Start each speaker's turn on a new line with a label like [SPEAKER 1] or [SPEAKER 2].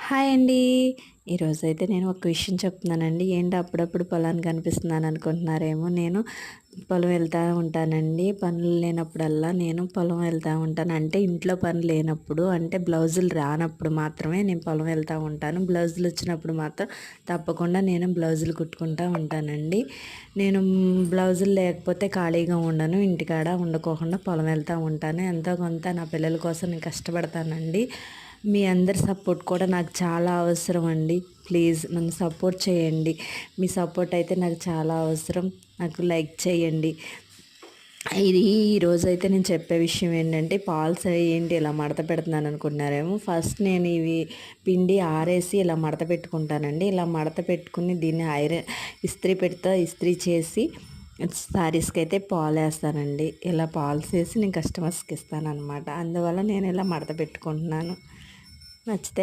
[SPEAKER 1] Hi అండి. ఈరోజైతే నేను ఒక విషయం చెప్తున్నానండి. ఏంటి అప్పుడప్పుడు పొలానికి కనిపిస్తున్నాను అనుకుంటున్నారేమో. నేను పొలం వెళ్తూ ఉంటానండి. పనులు లేనప్పుడల్లా నేను పొలం వెళ్తూ ఉంటాను. అంటే ఇంట్లో పని లేనప్పుడు, అంటే బ్లౌజులు రానప్పుడు మాత్రమే నేను పొలం వెళ్తూ ఉంటాను. బ్లౌజులు వచ్చినప్పుడు మాత్రం తప్పకుండా నేను బ్లౌజులు కుట్టుకుంటూ ఉంటానండి. నేను బ్లౌజులు లేకపోతే ఖాళీగా ఉండను. ఇంటికాడ ఉండకోకుండా పొలం వెళ్తూ ఉంటాను. ఎంతో కొంత నా పిల్లల కోసం నేను కష్టపడతానండి. మీ అందరి సపోర్ట్ కూడా నాకు చాలా అవసరం అండి. ప్లీజ్ నన్ను సపోర్ట్ చేయండి. మీ సపోర్ట్ అయితే నాకు చాలా అవసరం. నాకు లైక్ చేయండి. ఈరోజైతే నేను చెప్పే విషయం ఏంటంటే, పాల్స్ ఏంటి ఇలా మడత పెడుతున్నాను అనుకుంటున్నారేమో. ఫస్ట్ నేను ఇవి పిండి ఆరేసి ఇలా మడత పెట్టుకుంటానండి. ఇలా మడత పెట్టుకుని దీన్ని ఇస్త్రీ చేసి శారీస్కి అయితే పాలు వేస్తానండి. ఇలా పాల్స్ వేసి నేను కస్టమర్స్కి ఇస్తాను అనమాట. అందువల్ల నేను ఇలా మడత పెట్టుకుంటున్నాను. నచ్చితే